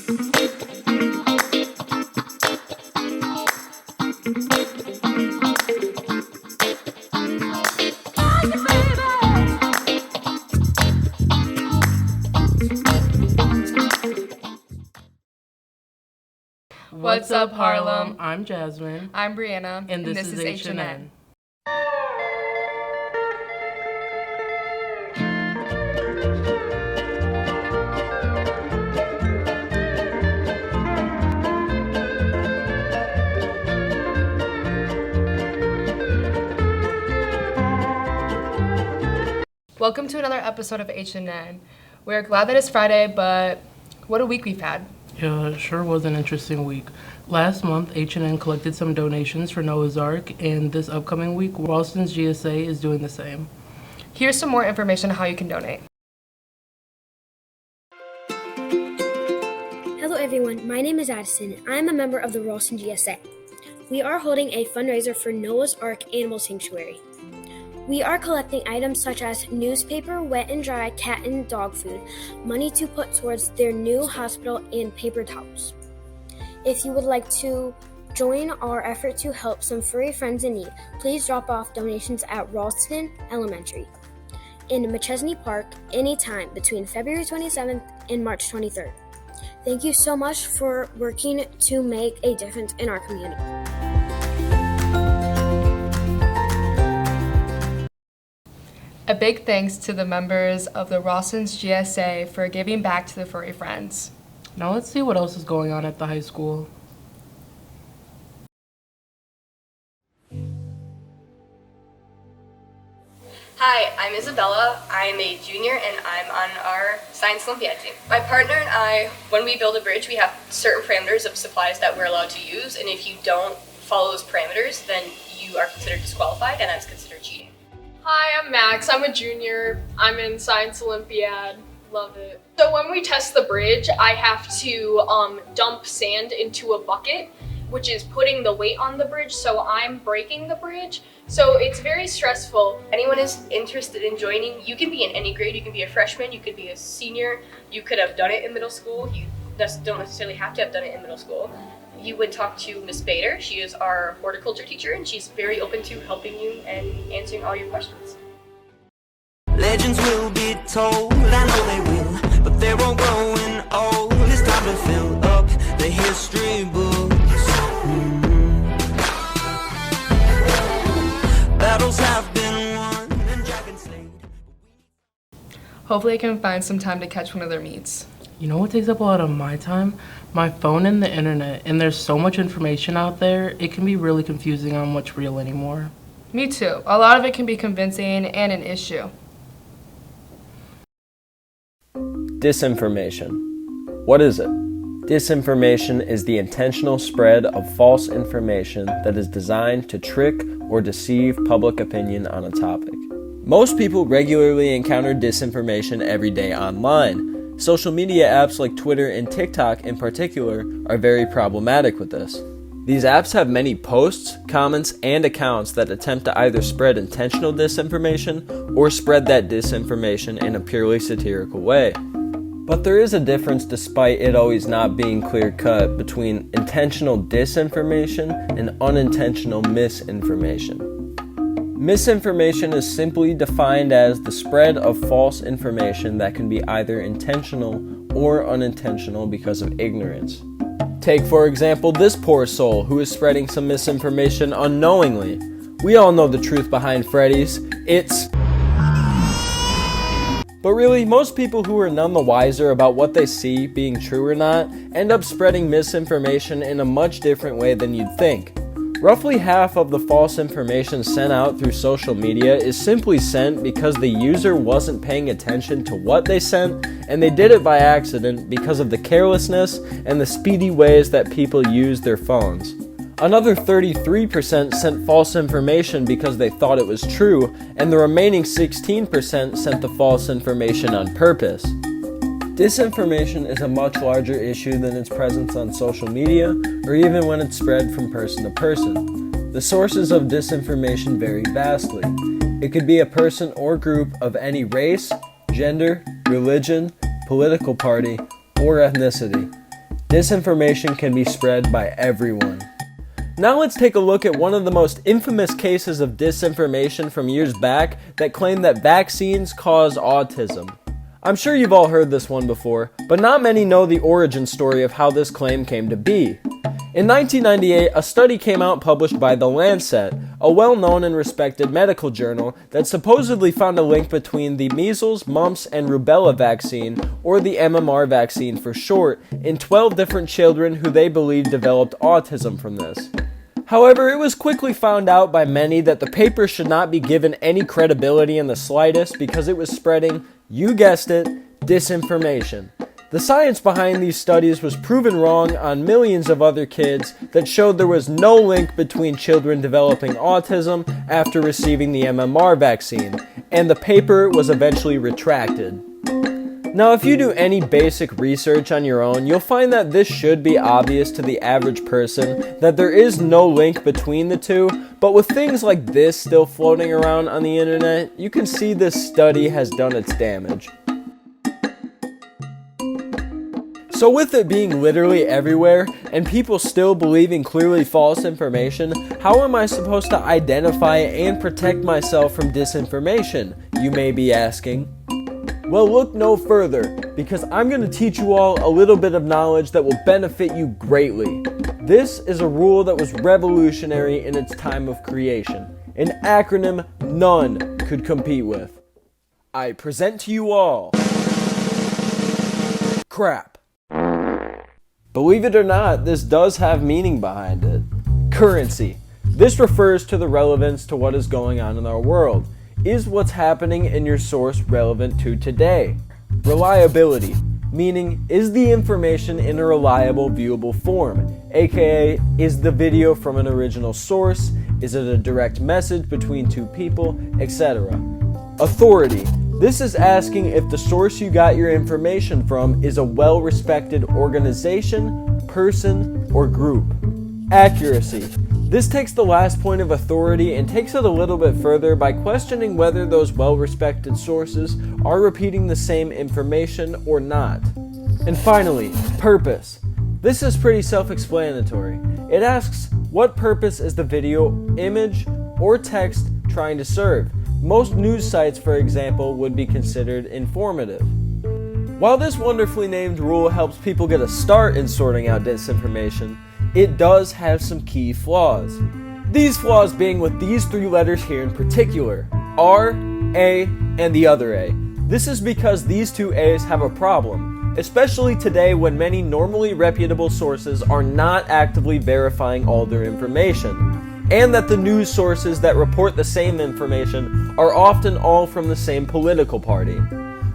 What's up, Harlem? I'm Jasmine. I'm Brianna. And this is HNN. Welcome to another episode of HNN. We're glad that it's Friday, but what a week we've had. Yeah, it sure was an interesting week. Last month, HNN collected some donations for Noah's Ark, and this upcoming week, Ralston's GSA is doing the same. Here's some more information on how you can donate. Hello everyone, my name is Addison. I'm a member of the Ralston GSA. We are holding a fundraiser for Noah's Ark Animal Sanctuary. We are collecting items such as newspaper, wet and dry cat and dog food, money to put towards their new hospital, and paper towels. If you would like to join our effort to help some furry friends in need, please drop off donations at Ralston Elementary in McChesney Park anytime between February 27th and March 23rd. Thank you so much for working to make a difference in our community. A big thanks to the members of the Ralston's GSA for giving back to the furry friends. Now let's see what else is going on at the high school. Hi, I'm Isabella. I'm a junior and I'm on our Science Olympiad team. My partner and I, when we build a bridge, we have certain parameters of supplies that we're allowed to use, and if you don't follow those parameters, then you are considered disqualified, and that's considered cheating. Hi, I'm Max. I'm a junior. I'm in Science Olympiad. Love it. So when we test the bridge, I have to dump sand into a bucket, which is putting the weight on the bridge, so I'm breaking the bridge. So it's very stressful. Anyone is interested in joining, you can be in any grade. You can be a freshman, you could be a senior, you could have done it in middle school. You don't necessarily have to have done it in middle school. You would talk to Miss Bader. She is our horticulture teacher, and she's very open to helping you and answering all your questions. Legends will be told, I know they will, but they're all growing old. It's time to fill up the history books. Battles have been won and dragons slain. Hopefully I can find some time to catch one of their meets. You know what takes up a lot of my time? My phone and the internet, and there's so much information out there, it can be really confusing on what's real anymore. Me too. A lot of it can be convincing and an issue. Disinformation. What is it? Disinformation is the intentional spread of false information that is designed to trick or deceive public opinion on a topic. Most people regularly encounter disinformation every day online. Social media apps like Twitter and TikTok in particular are very problematic with this. These apps have many posts, comments, and accounts that attempt to either spread intentional disinformation or spread that disinformation in a purely satirical way. But there is a difference, despite it always not being clear-cut, between intentional disinformation and unintentional misinformation. Misinformation is simply defined as the spread of false information that can be either intentional or unintentional because of ignorance. Take, for example, this poor soul who is spreading some misinformation unknowingly. We all know the truth behind Freddy's. It's... But really, most people who are none the wiser about what they see being true or not end up spreading misinformation in a much different way than you'd think. Roughly half of the false information sent out through social media is simply sent because the user wasn't paying attention to what they sent, and they did it by accident because of the carelessness and the speedy ways that people use their phones. Another 33% sent false information because they thought it was true, and the remaining 16% sent the false information on purpose. Disinformation is a much larger issue than its presence on social media, or even when it's spread from person to person. The sources of disinformation vary vastly. It could be a person or group of any race, gender, religion, political party, or ethnicity. Disinformation can be spread by everyone. Now let's take a look at one of the most infamous cases of disinformation from years back that claimed that vaccines cause autism. I'm sure you've all heard this one before, but not many know the origin story of how this claim came to be. In 1998, a study came out published by The Lancet, a well-known and respected medical journal that supposedly found a link between the measles, mumps, and rubella vaccine, or the MMR vaccine for short, in 12 different children who they believed developed autism from this. However, it was quickly found out by many that the paper should not be given any credibility in the slightest because it was spreading, you guessed it, disinformation. The science behind these studies was proven wrong on millions of other kids that showed there was no link between children developing autism after receiving the MMR vaccine, and the paper was eventually retracted. Now, if you do any basic research on your own, you'll find that this should be obvious to the average person that there is no link between the two, but with things like this still floating around on the internet, you can see this study has done its damage. So with it being literally everywhere, and people still believing clearly false information, how am I supposed to identify and protect myself from disinformation, you may be asking? Well, look no further, because I'm going to teach you all a little bit of knowledge that will benefit you greatly. This is a rule that was revolutionary in its time of creation, an acronym none could compete with. I present to you all crap. Believe it or not, this does have meaning behind it. Currency. This refers to the relevance to what is going on in our world. Is what's happening in your source relevant to today? Reliability. Meaning, is the information in a reliable, viewable form? AKA, is the video from an original source? Is it a direct message between two people? Etc. Authority. This is asking if the source you got your information from is a well-respected organization, person, or group. Accuracy. This takes the last point of authority and takes it a little bit further by questioning whether those well-respected sources are repeating the same information or not. And finally, purpose. This is pretty self-explanatory. It asks, what purpose is the video, image, or text trying to serve? Most news sites, for example, would be considered informative. While this wonderfully named rule helps people get a start in sorting out disinformation, it does have some key flaws. These flaws being with these three letters here in particular, R, A, and the other A. This is because these two A's have a problem, especially today when many normally reputable sources are not actively verifying all their information, and that the news sources that report the same information are often all from the same political party.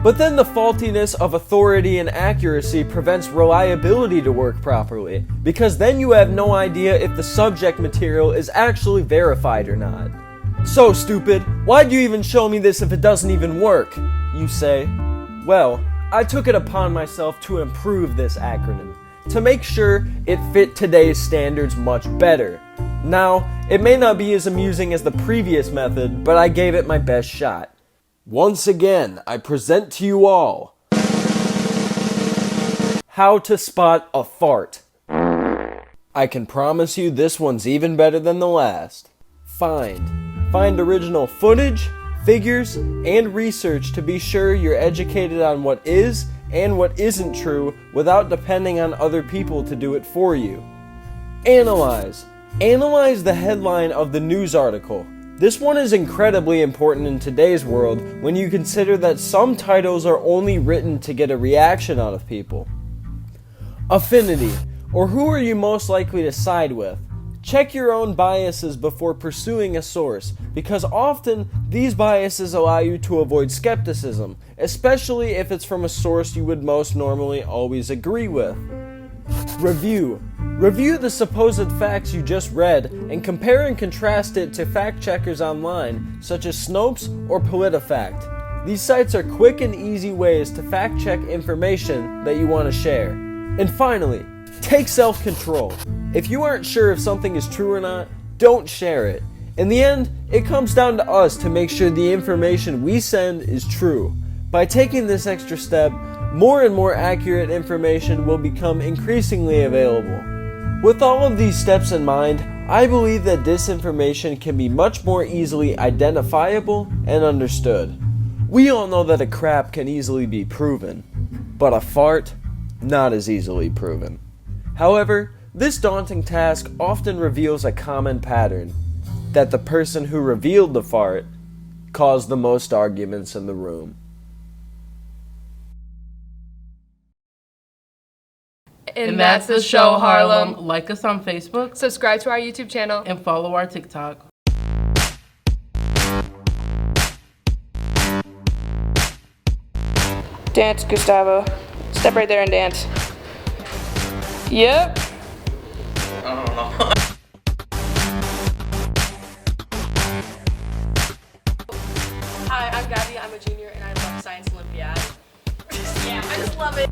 But then the faultiness of authority and accuracy prevents reliability to work properly, because then you have no idea if the subject material is actually verified or not. So stupid, why'd you even show me this if it doesn't even work? You say. Well, I took it upon myself to improve this acronym, to make sure it fit today's standards much better. Now, it may not be as amusing as the previous method, but I gave it my best shot. Once again, I present to you all how to spot a fart. I can promise you this one's even better than the last. Find original footage, figures, and research to be sure you're educated on what is and what isn't true without depending on other people to do it for you. Analyze. Analyze the headline of the news article. This one is incredibly important in today's world when you consider that some titles are only written to get a reaction out of people. Affinity, or who are you most likely to side with? Check your own biases before pursuing a source, because often these biases allow you to avoid skepticism, especially if it's from a source you would most normally always agree with. Review. Review the supposed facts you just read and compare and contrast it to fact checkers online, such as Snopes or PolitiFact. These sites are quick and easy ways to fact check information that you want to share. And finally, take self-control. If you aren't sure if something is true or not, don't share it. In the end, it comes down to us to make sure the information we send is true. By taking this extra step, more and more accurate information will become increasingly available. With all of these steps in mind, I believe that disinformation can be much more easily identifiable and understood. We all know that a crap can easily be proven, but a fart, not as easily proven. However, this daunting task often reveals a common pattern, that the person who revealed the fart caused the most arguments in the room. And that's the show, Harlem. Like us on Facebook Subscribe to our YouTube channel. and follow our TikTok. Dance, Gustavo. Step right there and dance. Yep. Hi, I'm Gabby. I'm a junior and I love Science Olympiad. Yeah, I just love it.